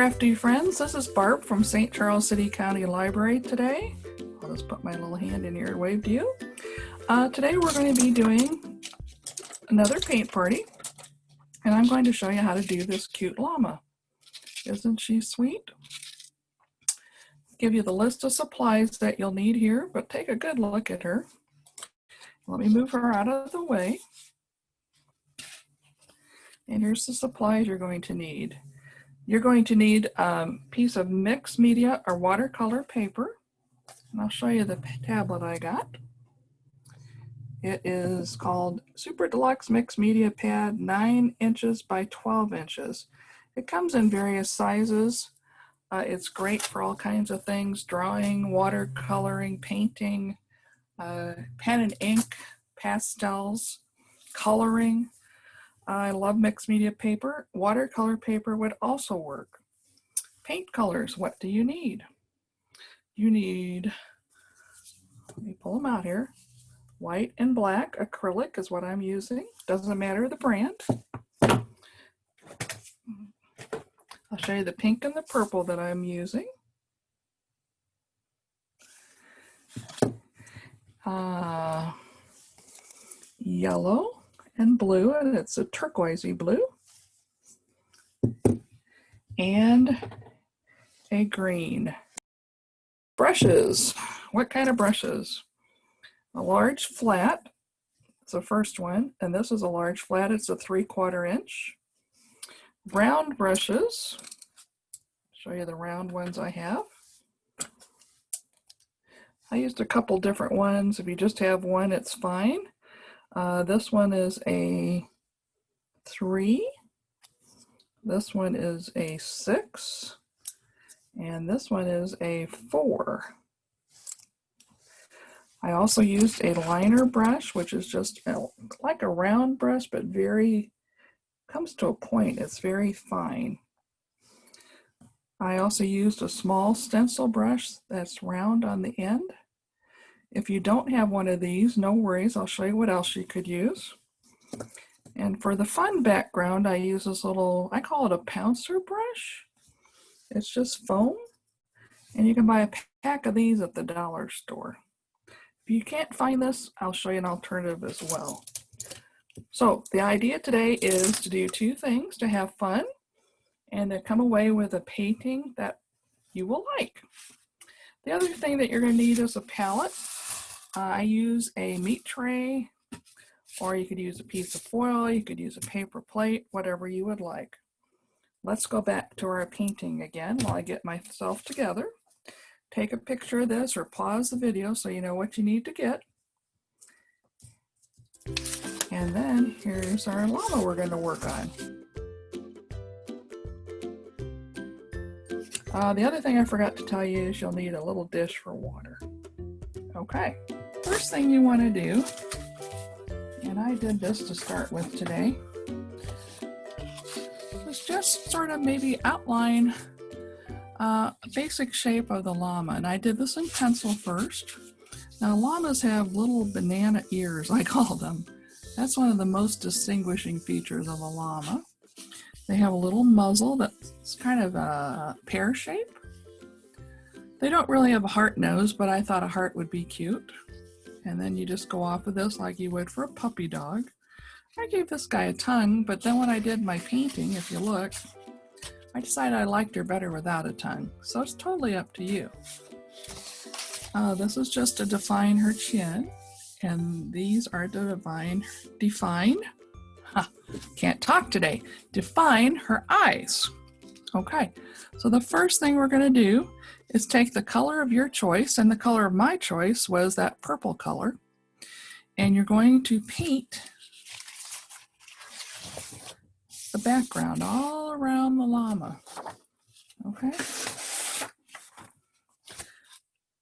crafty friends, this is Barb from St. Charles City County Library today. I'll just put my little hand in here and wave to you. Today we're going to be doing another paint party, and I'm going to show you how to do this cute llama. Isn't she sweet? Give you the list of supplies that you'll need here, but take a good look at her. Let me move her out of the way. And here's the supplies you're going to need. You're going to need a piece of mixed media or watercolor paper. And I'll show you the tablet I got. It is called Super Deluxe Mixed Media Pad 9 inches by 12 inches. It comes in various sizes. It's great for all kinds of things: drawing, watercoloring, painting, pen and ink, pastels, coloring. I love mixed media paper. Watercolor paper would also work. Paint colors, what do you need? You need, let me pull them out here. White and black. Acrylic is what I'm using. Doesn't matter the brand. I'll show you the pink and the purple that I'm using. Yellow and blue, and it's a turquoisey blue, and a green. Brushes. What kind of brushes? A large flat, it's the first one, and this is a large flat, it's a 3/4 inch. Round brushes. Show you the round ones I have. I used a couple different ones. If you just have one, it's fine. This one is a 3. This one is a 6. And this one is a 4. I also used a liner brush, which is just like a round brush, but comes to a point. It's very fine. I also used a small stencil brush that's round on the end. If you don't have one of these, no worries. I'll show you what else you could use. And for the fun background, I use this little, I call it a pouncer brush. It's just foam, and you can buy a pack of these at the dollar store. If you can't find this, I'll show you an alternative as well. So the idea today is to do 2 things: to have fun and to come away with a painting that you will like. The other thing that you're going to need is a palette. I use a meat tray, or you could use a piece of foil, you could use a paper plate, whatever you would like. Let's go back to our painting again while I get myself together. Take a picture of this or pause the video so you know what you need to get. And then here's our llama we're going to work on. The other thing I forgot to tell you is you'll need a little dish for water. Okay, first thing you want to do, and I did this to start with today, is just sort of maybe outline a basic shape of the llama. And I did this in pencil first. Now llamas have little banana ears, I call them. That's one of the most distinguishing features of a llama. They have a little muzzle that's kind of a pear shape. They don't really have a heart nose, but I thought a heart would be cute. And then you just go off of this like you would for a puppy dog. I gave this guy a tongue, but then when I did my painting, if you look, I decided I liked her better without a tongue. So it's totally up to you. This is just to define her chin, and these are to define can't talk today. Define her eyes. Okay, so the first thing we're going to do is take the color of your choice, and the color of my choice was that purple color, and you're going to paint the background all around the llama. Okay,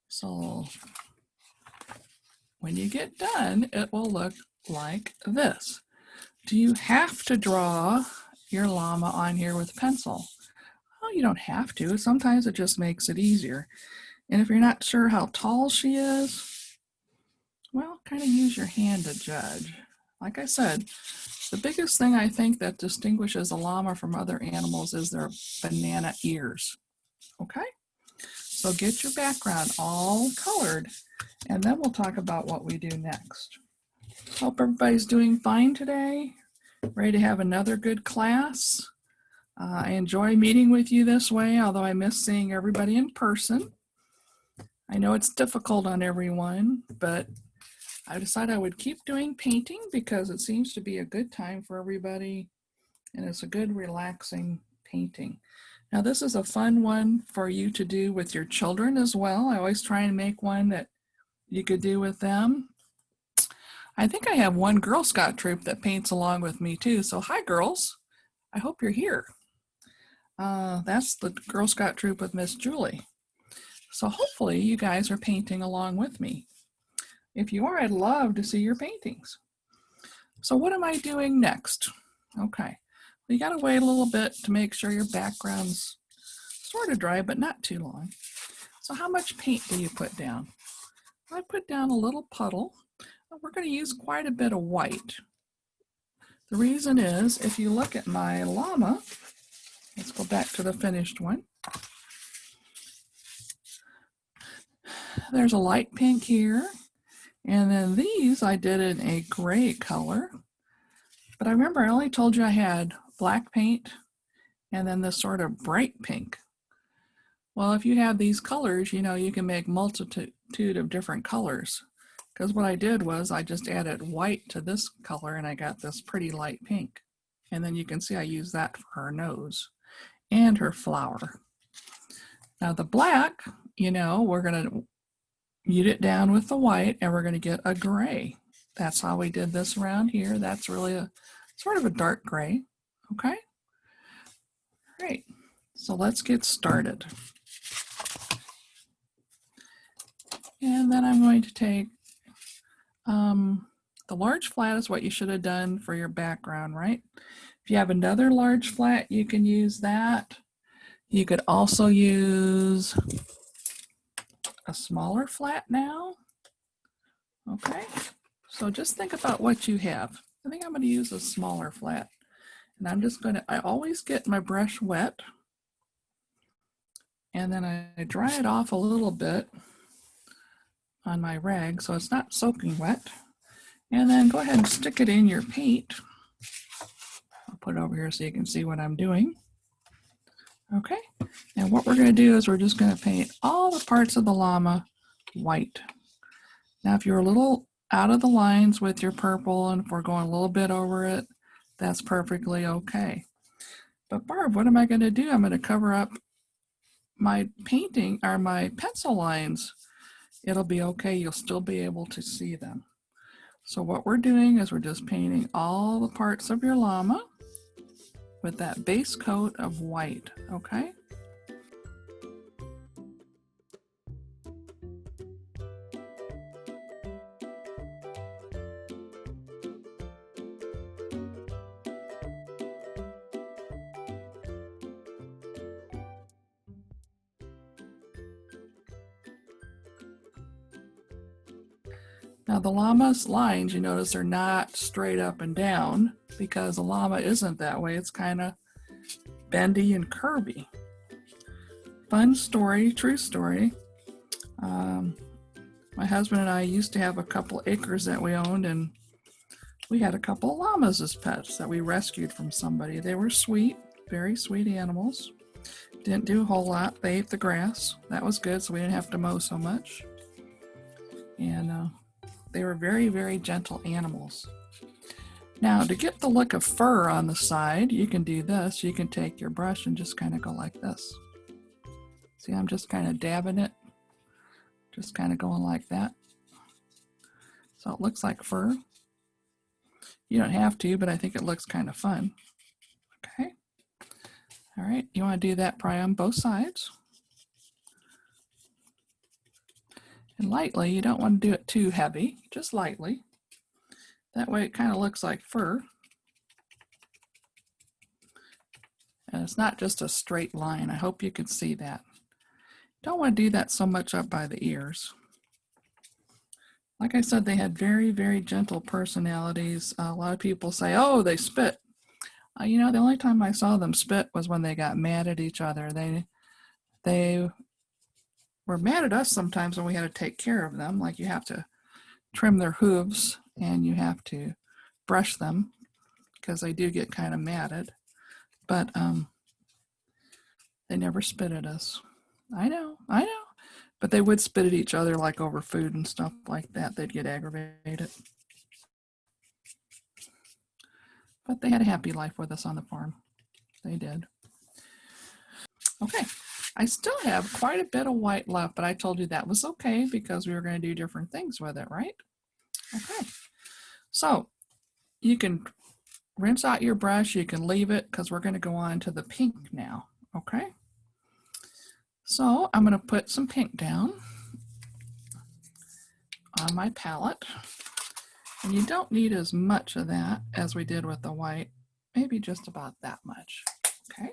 so when you get done, it will look like this. Do you have to draw your llama on here with pencil? Well, you don't have to. Sometimes it just makes it easier. And if you're not sure how tall she is, well, kind of use your hand to judge. Like I said, the biggest thing I think that distinguishes a llama from other animals is their banana ears. Okay? So get your background all colored, and then we'll talk about what we do next. Hope everybody's doing fine today. Ready to have another good class. I enjoy meeting with you this way, although I miss seeing everybody in person. I know it's difficult on everyone, but I decided I would keep doing painting because it seems to be a good time for everybody, and it's a good relaxing painting. Now this is a fun one for you to do with your children as well. I always try and make one that you could do with them. I think I have one Girl Scout troop that paints along with me too. So hi girls, I hope you're here. That's the Girl Scout troop with Miss Julie. So hopefully you guys are painting along with me. If you are, I'd love to see your paintings. So what am I doing next? Okay, you gotta wait a little bit to make sure your background's sort of dry, but not too long. So how much paint do you put down? I put down a little puddle. We're gonna use quite a bit of white. The reason is, if you look at my llama, let's go back to the finished one. There's a light pink here, and then these I did in a gray color. But I remember I only told you I had black paint and then this sort of bright pink. Well, if you have these colors, you know, you can make multitude of different colors. Because what I did was I just added white to this color and I got this pretty light pink. And then you can see I used that for her nose and her flower. Now the black, you know, we're going to mute it down with the white and we're going to get a gray. That's how we did this around here. That's really a sort of a dark gray. Okay. Great. So let's get started. And then I'm going to take the large flat is what you should have done for your background, right? If you have another large flat, you can use that. You could also use a smaller flat now. Okay, so just think about what you have. I think I'm going to use a smaller flat. And I'm just going to, I always get my brush wet. And then I dry it off a little bit on my rag so it's not soaking wet. And then go ahead and stick it in your paint. I'll put it over here so you can see what I'm doing. Okay, and what we're going to do is we're just going to paint all the parts of the llama white. Now, if you're a little out of the lines with your purple and if we're going a little bit over it, that's perfectly okay. But Barb, what am I going to do? I'm going to cover up my painting or my pencil lines. It'll be okay. You'll still be able to see them. So what we're doing is we're just painting all the parts of your llama with that base coat of white, okay? Now the llama's lines, you notice they're not straight up and down because the llama isn't that way. It's kind of bendy and curvy. Fun story, true story. My husband and I used to have a couple acres that we owned, and we had a couple of llamas as pets that we rescued from somebody. They were sweet, very sweet animals. Didn't do a whole lot. They ate the grass. That was good, so we didn't have to mow so much. And they were very, very gentle animals. Now, to get the look of fur on the side, you can do this. You can take your brush and just kind of go like this. See, I'm just kind of dabbing it. Just kind of going like that. So it looks like fur. You don't have to, but I think it looks kind of fun. Okay. All right, you want to do that probably on both sides. And lightly, you don't want to do it too heavy, just lightly. That way it kind of looks like fur. And it's not just a straight line. I hope you can see that. Don't want to do that so much up by the ears. Like I said, they had very, very gentle personalities. A lot of people say, oh, they spit. You know, the only time I saw them spit was when they got mad at each other. They were mad at us sometimes when we had to take care of them. Like you have to trim their hooves and you have to brush them because they do get kind of mad. But they never spit at us. I know, I know. But they would spit at each other like over food and stuff like that. They'd get aggravated. But they had a happy life with us on the farm. They did. Okay. I still have quite a bit of white left, but I told you that was okay because we were going to do different things with it, right? Okay. So you can rinse out your brush. You can leave it because we're going to go on to the pink now. Okay. So I'm going to put some pink down on my palette. And you don't need as much of that as we did with the white, maybe just about that much. Okay.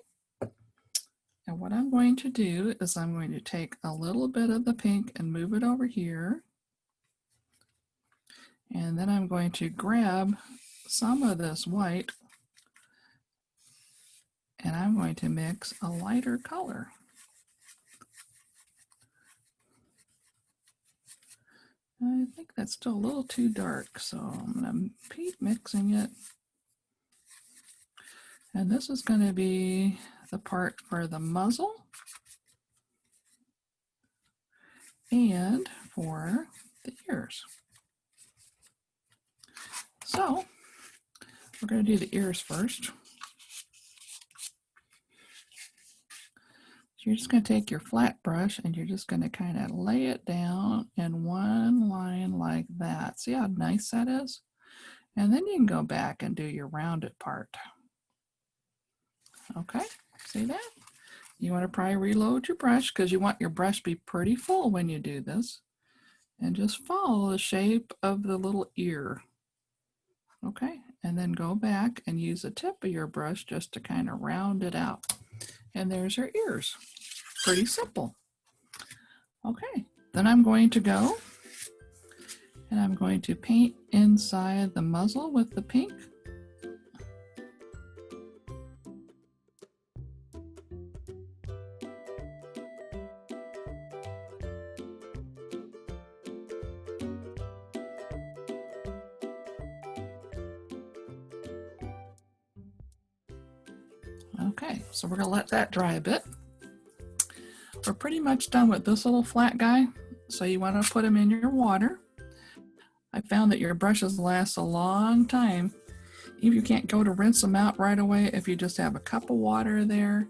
And what I'm going to do is I'm going to take a little bit of the pink and move it over here. And then I'm going to grab some of this white and I'm going to mix a lighter color. I think that's still a little too dark, so I'm going to keep mixing it. And this is going to be the part for the muzzle and for the ears. So we're going to do the ears first. So you're just going to take your flat brush and you're just going to kind of lay it down in one line like that. See how nice that is? And then you can go back and do your rounded part. Okay, see that? You want to probably reload your brush because you want your brush to be pretty full when you do this. And just follow the shape of the little ear. Okay, and then go back and use the tip of your brush just to kind of round it out. And there's your ears. Pretty simple. Okay, then I'm going to go and I'm going to paint inside the muzzle with the pink. Okay, so we're going to let that dry a bit. We're pretty much done with this little flat guy, so you want to put him in your water. I found that your brushes last a long time. If you can't go to rinse them out right away, if you just have a cup of water there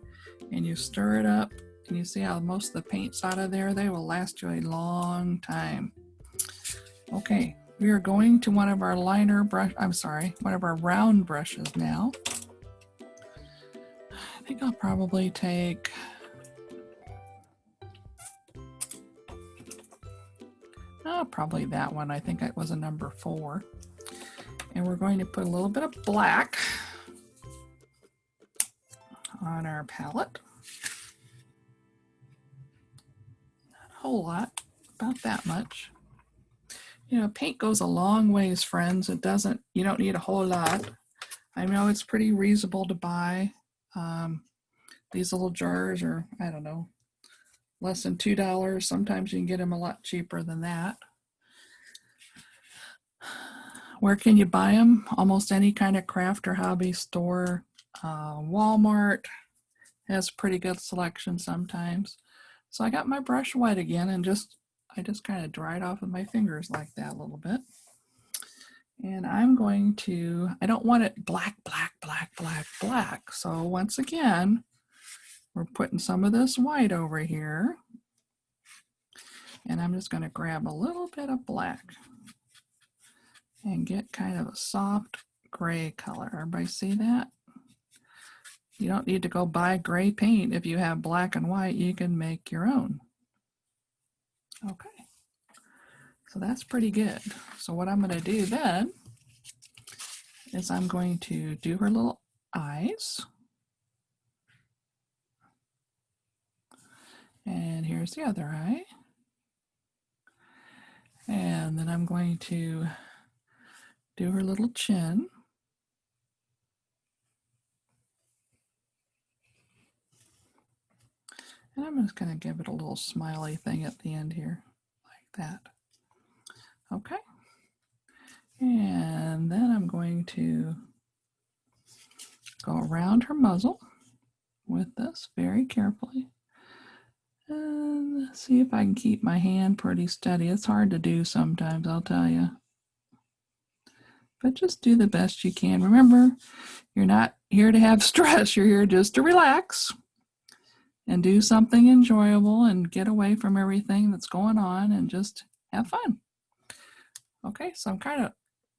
and you stir it up and you see how most of the paint's out of there, they will last you a long time. Okay, we are going to one of our one of our round brushes now. I think I'll probably take probably that one. I think it was a number 4. And we're going to put a little bit of black on our palette. Not a whole lot, about that much. You know, paint goes a long ways, friends. You don't need a whole lot. I know it's pretty reasonable to buy. These little jars are, I don't know, less than $2. Sometimes you can get them a lot cheaper than that. Where can you buy them? Almost any kind of craft or hobby store. Walmart has a pretty good selection sometimes. So I got my brush wet again and I just kind of dried off with my fingers like that a little bit. And I don't want it black, black, black, black, black. So once again, we're putting some of this white over here. And I'm just going to grab a little bit of black and get kind of a soft gray color. Everybody see that? You don't need to go buy gray paint. If you have black and white, you can make your own. Okay, so that's pretty good. So what I'm going to do then is I'm going to do her little eyes. And here's the other eye. And then I'm going to do her little chin. And I'm just going to give it a little smiley thing at the end here, like that. Okay. And then I'm going to go around her muzzle with this very carefully. And see if I can keep my hand pretty steady. It's hard to do sometimes, I'll tell you. But just do the best you can. Remember, you're not here to have stress. You're here just to relax and do something enjoyable and get away from everything that's going on and just have fun. Okay, so I'm kind of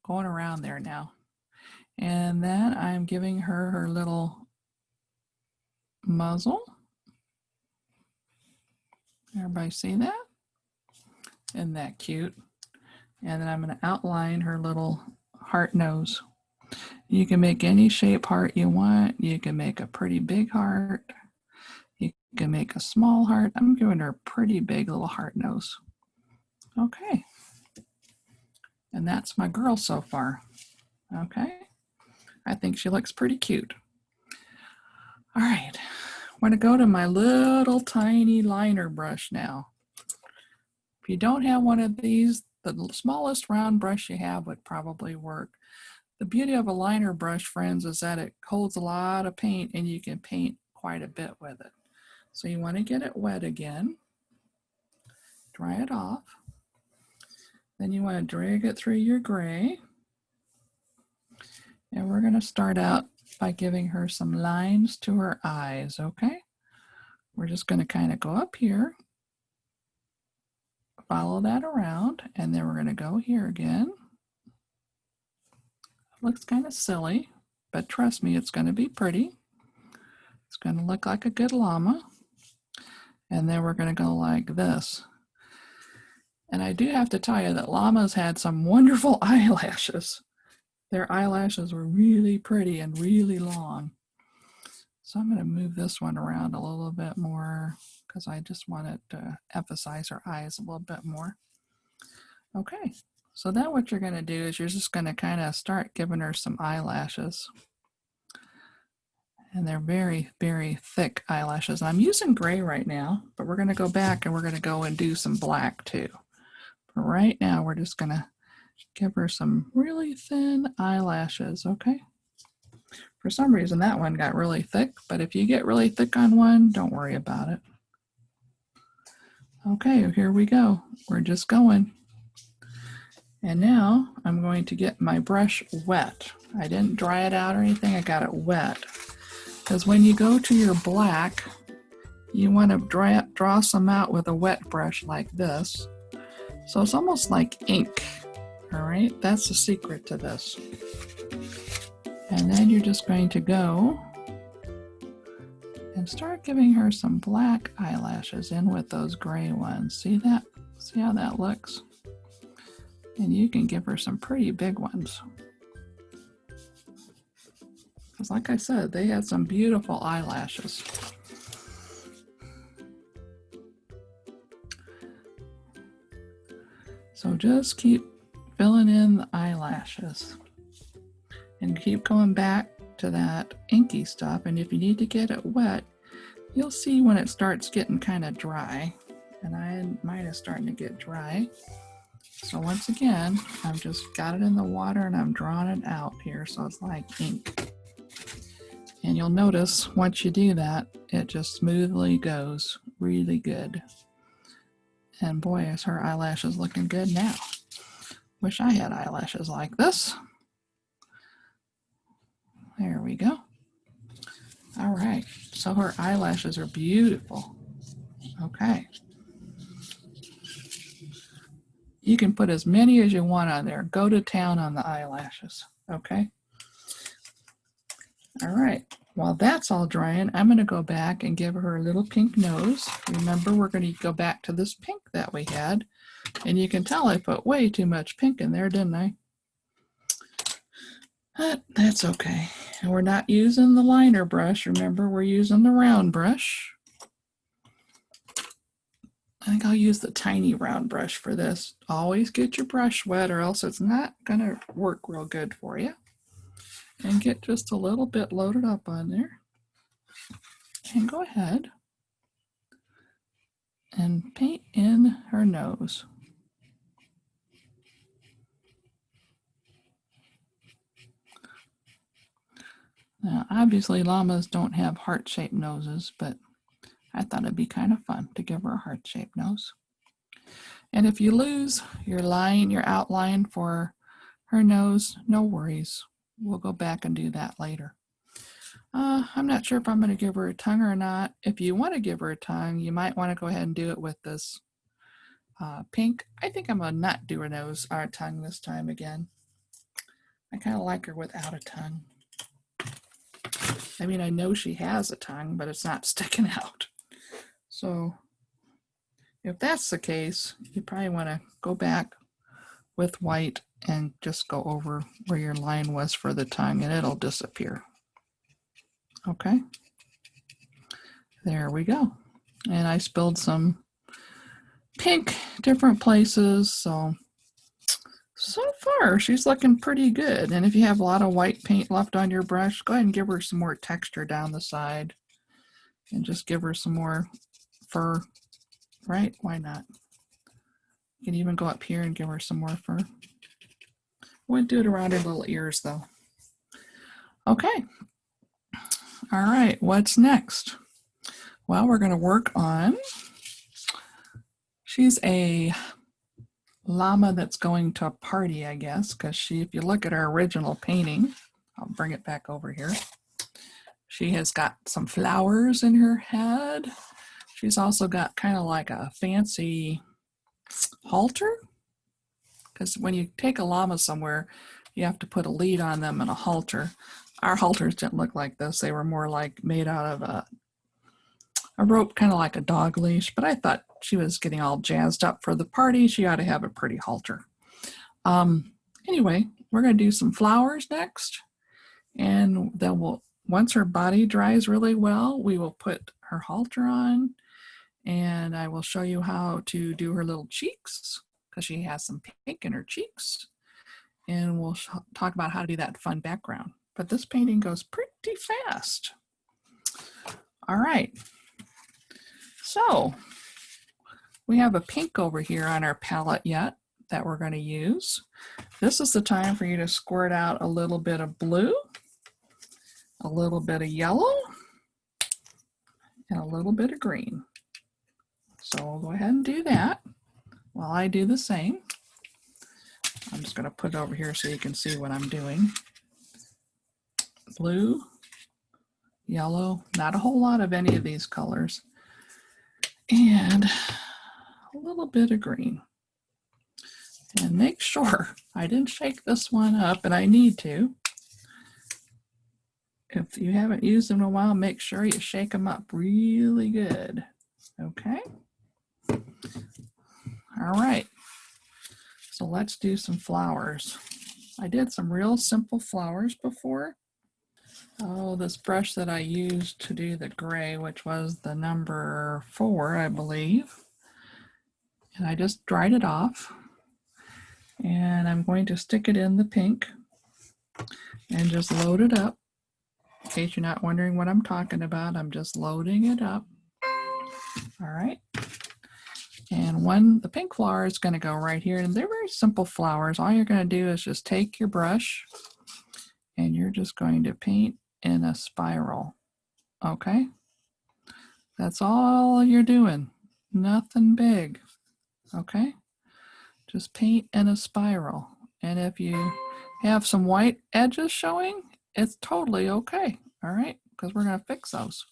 going around there now. And then I'm giving her her little muzzle. Everybody see that? Isn't that cute? And then I'm going to outline her little heart nose. You can make any shape heart you want. You can make a pretty big heart. You can make a small heart. I'm giving her a pretty big little heart nose. Okay. And that's my girl so far. Okay. I think she looks pretty cute. All right. I'm going to go to my little tiny liner brush now. If you don't have one of these, the smallest round brush you have would probably work. The beauty of a liner brush, friends, is that it holds a lot of paint and you can paint quite a bit with it. So you want to get it wet again, dry it off. Then you want to drag it through your gray. And we're going to start out by giving her some lines to her eyes, okay? We're just going to kind of go up here, follow that around, and then we're going to go here again. Looks kind of silly, but trust me, it's going to be pretty. It's going to look like a good llama. And then we're going to go like this. And I do have to tell you that llamas had some wonderful eyelashes. Their eyelashes were really pretty and really long. So I'm going to move this one around a little bit more because I just wanted to emphasize her eyes a little bit more. Okay, so then what you're going to do is you're just going to kind of start giving her some eyelashes. And they're very, very thick eyelashes. And I'm using gray right now, but we're going to go back and we're going to go and do some black too. But right now, we're just going to give her some really thin eyelashes, okay? For some reason, that one got really thick, but if you get really thick on one, don't worry about it. Okay, here we go. We're just going. And now I'm going to get my brush wet. I didn't dry it out or anything, I got it wet. Because when you go to your black, you want to draw some out with a wet brush like this. So it's almost like ink, all right? That's the secret to this. And then you're just going to go and start giving her some black eyelashes in with those gray ones. See that? See how that looks? And you can give her some pretty big ones. Because like I said, they had some beautiful eyelashes. So just keep filling in the eyelashes and keep going back to that inky stuff. And if you need to get it wet, you'll see when it starts getting kind of dry. And mine is starting to get dry. So once again, I've just got it in the water and I'm drawing it out here. So it's like ink. And you'll notice once you do that, it just smoothly goes really good. And boy, is her eyelashes looking good now. Wish I had eyelashes like this. There we go. All right, so her eyelashes are beautiful. Okay. You can put as many as you want on there. Go to town on the eyelashes, okay? All right, while that's all drying, I'm gonna go back and give her a little pink nose. Remember, we're gonna go back to this pink that we had. And you can tell I put way too much pink in there, didn't I? But that's okay. And we're not using the liner brush. Remember, we're using the round brush. I think I'll use the tiny round brush for this. Always get your brush wet or else it's not gonna work real good for you. And get just a little bit loaded up on there. And go ahead and paint in her nose. Now, obviously llamas don't have heart-shaped noses, but I thought it'd be kind of fun to give her a heart-shaped nose. And if you lose your line, your outline for her nose, no worries. We'll go back and do that later. I'm not sure if I'm going to give her a tongue or not. If you want to give her a tongue, you might want to go ahead and do it with this pink. I think I'm going to not do her nose or tongue this time again. I kind of like her without a tongue. I mean, I know she has a tongue, but it's not sticking out. So if that's the case, you probably want to go back with white and just go over where your line was for the tongue and it'll disappear. Okay, there we go. And I spilled some pink different places, so far she's looking pretty good. And if you have a lot of white paint left on your brush, go ahead and give her some more texture down the side and just give her some more fur, right? Why not? You can even go up here and give her some more fur. I wouldn't do it around her little ears though. Okay. All right, what's next? Well, we're going to work on, she's a llama that's going to a party, I guess, because if you look at her original painting, I'll bring it back over here. She has got some flowers in her head. She's also got kind of like a fancy halter, because when you take a llama somewhere, you have to put a lead on them and a halter. Our halters didn't look like this. They were more like made out of a rope, kind of like a dog leash, but I thought she was getting all jazzed up for the party. She ought to have a pretty halter. Anyway, we're going to do some flowers next, and then once her body dries really well, we will put her halter on, and I will show you how to do her little cheeks, because she has some pink in her cheeks, and we'll talk about how to do that fun background. But this painting goes pretty fast. All right. So we have a pink over here on our palette yet that we're going to use. This is the time for you to squirt out a little bit of blue, a little bit of yellow, and a little bit of green. So we'll go ahead and do that while I do the same. I'm just going to put it over here so you can see what I'm doing. Blue, yellow, not a whole lot of any of these colors, and a little bit of green. And make sure, I didn't shake this one up, and I need to. If you haven't used them in a while, make sure you shake them up really good. Okay? All right. So let's do some flowers. I did some real simple flowers before. Oh, this brush that I used to do the gray, which was the number 4, I believe. And I just dried it off. And I'm going to stick it in the pink and just load it up. In case you're not wondering what I'm talking about, I'm just loading it up. All right. And the pink flower is going to go right here. And they're very simple flowers. All you're going to do is just take your brush and you're just going to paint in a spiral. Okay? That's all you're doing. Nothing big. Okay? Just paint in a spiral. And if you have some white edges showing, it's totally okay. All right? Because we're going to fix those.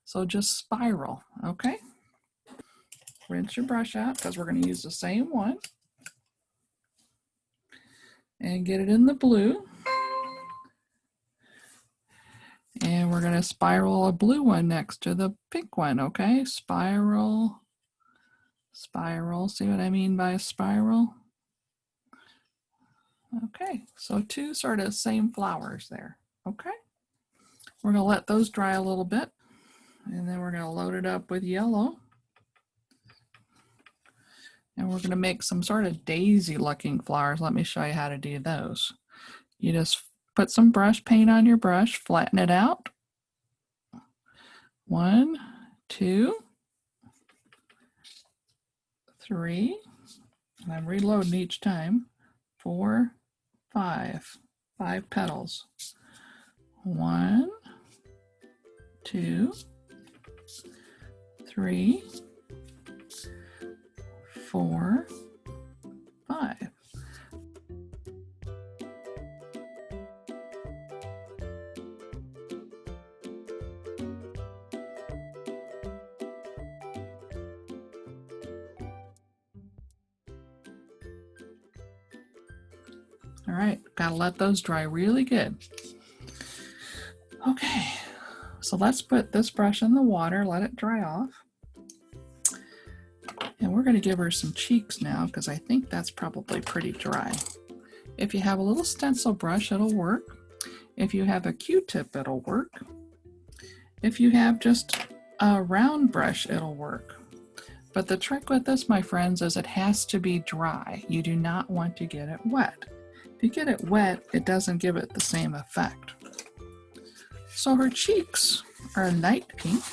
So just spiral. Okay? Rinse your brush out because we're going to use the same one. And get it in the blue. And we're going to spiral a blue one next to the pink one, okay? Spiral, spiral. See what I mean by a spiral? Okay, so 2 sort of same flowers there, okay? We're going to let those dry a little bit, and then we're going to load it up with yellow. And we're going to make some sort of daisy looking flowers. Let me show you how to do those. You just put some brush paint on your brush, flatten it out. 1, 2, 3, and I'm reloading each time. 4, 5, 5 petals. 1, 2, 3, 4, 5. All right, gotta let those dry really good. Okay, so let's put this brush in the water, let it dry off. And we're gonna give her some cheeks now because I think that's probably pretty dry. If you have a little stencil brush, it'll work. If you have a Q-tip, it'll work. If you have just a round brush, it'll work. But the trick with this, my friends, is it has to be dry. You do not want to get it wet. If you get it wet, it doesn't give it the same effect. So her cheeks are light pink.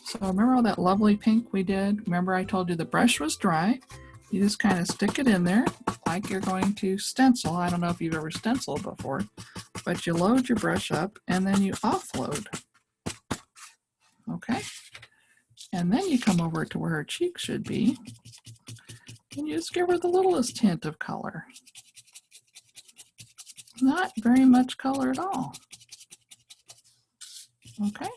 So remember all that lovely pink we did? Remember I told you the brush was dry. You just kind of stick it in there like you're going to stencil. I don't know if you've ever stenciled before, but you load your brush up and then you offload. Okay? And then you come over to where her cheek should be and you just give her the littlest hint of color. Not very much color at all. Okay?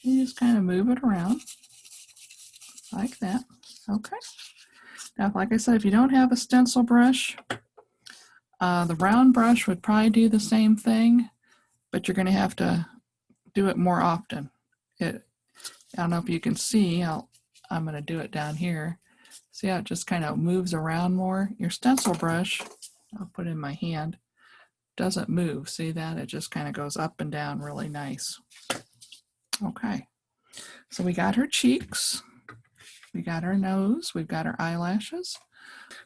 You just kind of move it around like that. Okay? Now, like I said, if you don't have a stencil brush, the round brush would probably do the same thing, but you're going to have to do it more often. I don't know if you can see, I'm going to do it down here. See how it just kind of moves around more? Your stencil brush, I'll put it in my hand, doesn't move. See that? It just kind of goes up and down really nice. Okay, so we got her cheeks, we got her nose, we've got her eyelashes.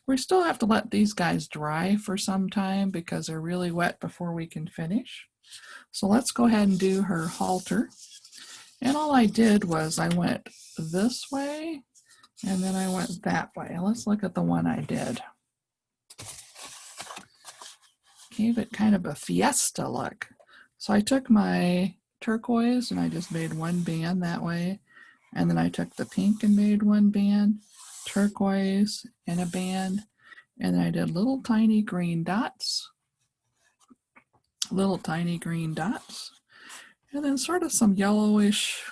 We still have to let these guys dry for some time because they're really wet before we can finish. So let's go ahead and do her halter. And all I did was I went this way and then I went that way. Let's look at the one I did. Gave it kind of a fiesta look. So I took my turquoise and I just made one band that way. And then I took the pink and made one band, turquoise and a band. And then I did little tiny green dots. Little tiny green dots. And then sort of some yellowish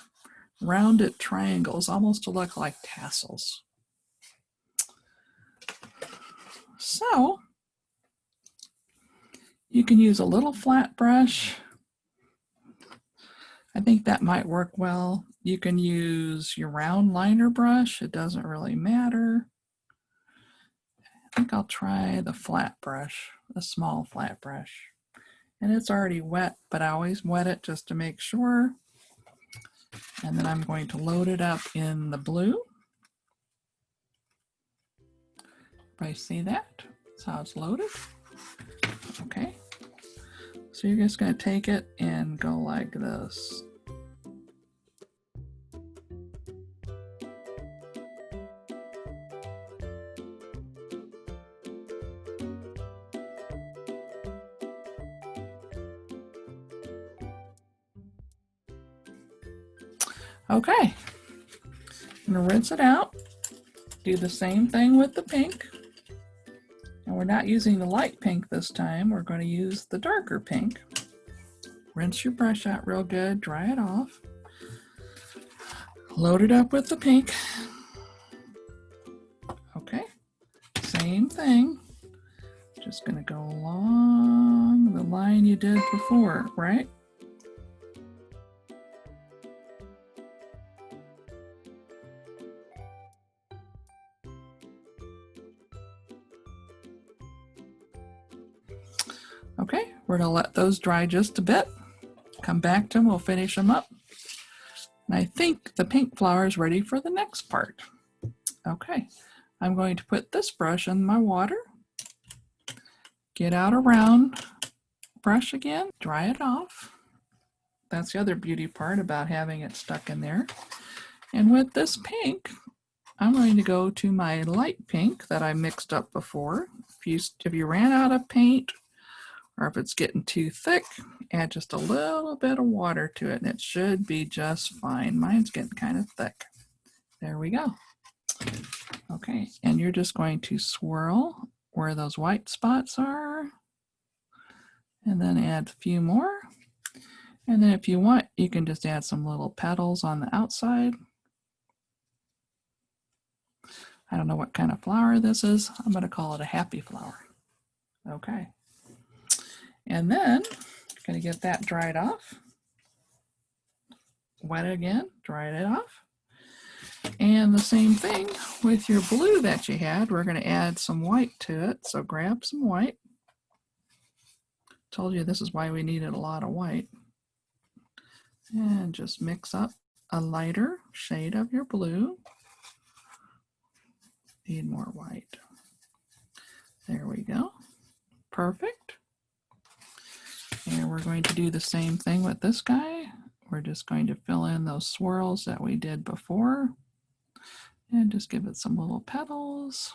rounded triangles, almost to look like tassels. So you can use a little flat brush. I think that might work well. You can use your round liner brush. It doesn't really matter. I think I'll try the flat brush, a small flat brush. And it's already wet, but I always wet it just to make sure. And then I'm going to load it up in the blue. Everybody see that? That's how it's loaded. Okay. So you're just going to take it and go like this. Okay, I'm going to rinse it out, do the same thing with the pink, and we're not using the light pink this time, we're going to use the darker pink. Rinse your brush out real good, dry it off, load it up with the pink. Okay, same thing, just going to go along the line you did before, right? Okay, we're going to let those dry just a bit. Come back to them, we'll finish them up. And I think the pink flower is ready for the next part. Okay, I'm going to put this brush in my water, get out a round brush again, dry it off. That's the other beauty part about having it stuck in there. And with this pink, I'm going to go to my light pink that I mixed up before. If you ran out of paint, or if it's getting too thick, add just a little bit of water to it and it should be just fine. Mine's getting kind of thick. There we go. Okay, and you're just going to swirl where those white spots are, and then add a few more. And then if you want, you can just add some little petals on the outside. I don't know what kind of flower this is. I'm going to call it a happy flower. Okay. And then I'm going to get that dried off. Wet it again, dry it off. And the same thing with your blue that you had. We're going to add some white to it. So grab some white. Told you this is why we needed a lot of white. And just mix up a lighter shade of your blue. Need more white. There we go. Perfect. And we're going to do the same thing with this guy. We're just going to fill in those swirls that we did before. And just give it some little petals.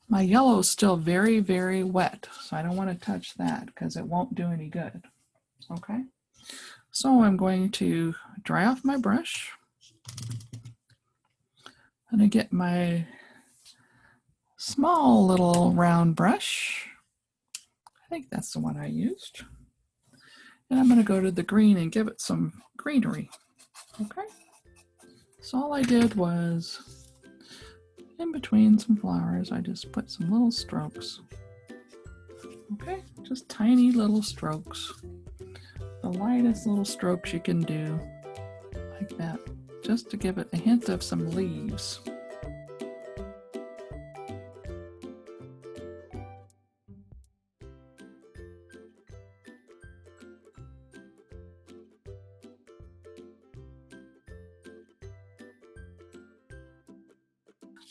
My yellow is still very, very wet, so I don't want to touch that because it won't do any good. Okay, so I'm going to dry off my brush. I'm going to get my small little round brush. I think that's the one I used. And I'm going to go to the green and give it some greenery. Okay, so all I did was, in between some flowers, I just put some little strokes. Okay, just tiny little strokes. The lightest little strokes you can do, like that, just to give it a hint of some leaves.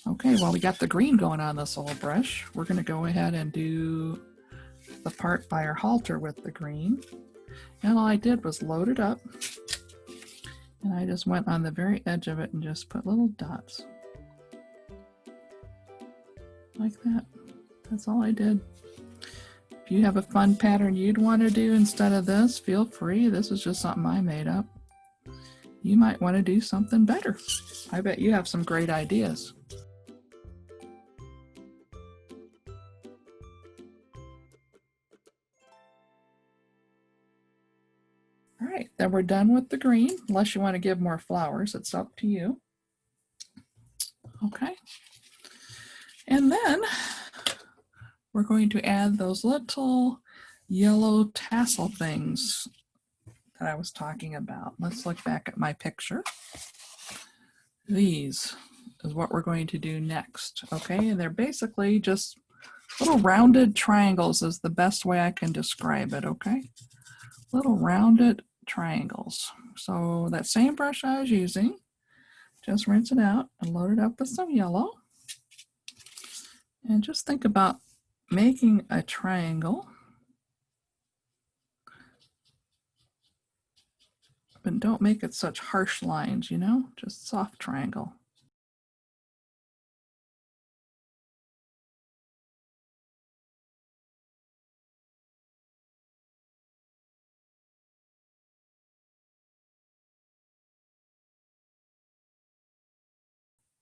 Okay, well, we got the green going on this little brush. We're going to go ahead and do the part by our halter with the green. And all I did was load it up. And I just went on the very edge of it and just put little dots. Like that. That's all I did. If you have a fun pattern you'd want to do instead of this, feel free. This is just something I made up. You might want to do something better. I bet you have some great ideas. All right, then we're done with the green, unless you want to give more flowers. It's up to you. Okay. And then we're going to add those little yellow tassel things that I was talking about. Let's look back at my picture. These is what we're going to do next. Okay, and they're basically just little rounded triangles is the best way I can describe it. Okay, little rounded triangles. So that same brush I was using, just rinse it out and load it up with some yellow. And just think about making a triangle. But don't make it such harsh lines, you know, just soft triangle.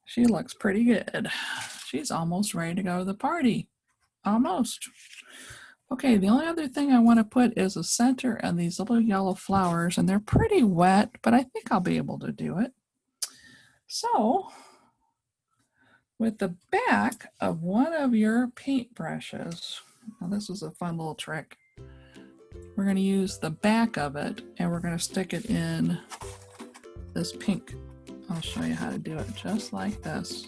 She looks pretty good. She's almost ready to go to the party. Almost. Okay, the only other thing I want to put is a center and these little yellow flowers, and they're pretty wet, but I think I'll be able to do it. So, with the back of one of your paintbrushes, now this is a fun little trick. We're going to use the back of it, and we're going to stick it in this pink. I'll show you how to do it just like this.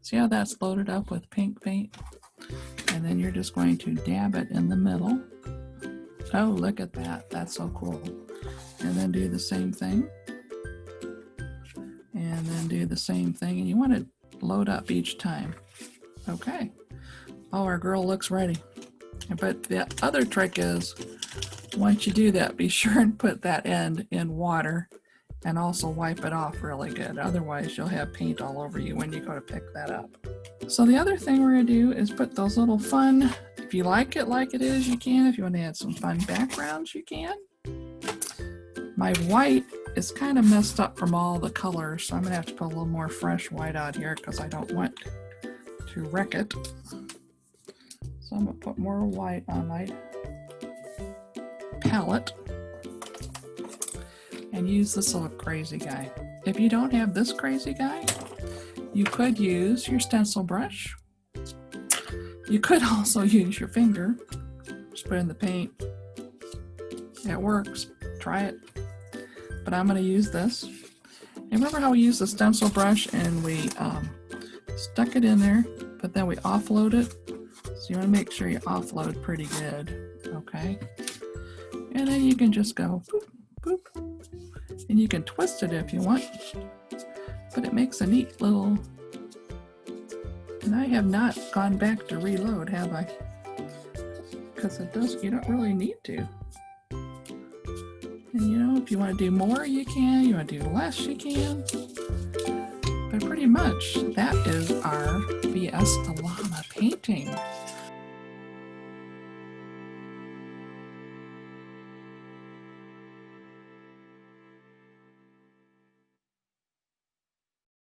See how that's loaded up with pink paint? And then you're just going to dab it in the middle. Oh, look at that. That's so cool. And then do the same thing. and then do the same thing, and you want to load up each time. Okay. Oh, our girl looks ready. But the other trick is, once you do that, be sure and put that end in water and also wipe it off really good. Otherwise, you'll have paint all over you when you go to pick that up. So the other thing we're going to do is put those little fun, if you like it is, you can. If you want to add some fun backgrounds, you can. My white is kind of messed up from all the colors, so I'm going to have to put a little more fresh white out here because I don't want to wreck it. So I'm going to put more white on my palette and use this little crazy guy. If you don't have this crazy guy, you could use your stencil brush. You could also use your finger. Just put in the paint. It works. Try it. But I'm going to use this. And remember how we used the stencil brush and we stuck it in there, but then we offload it? So you want to make sure you offload pretty good. Okay? And then you can just go boop, boop. And you can twist it if you want. But it makes a neat little... And I have not gone back to reload, have I? Because it does, you don't really need to. And you know, if you want to do more, you can. You want to do less, you can. But pretty much, that is our Fiesta Llama painting.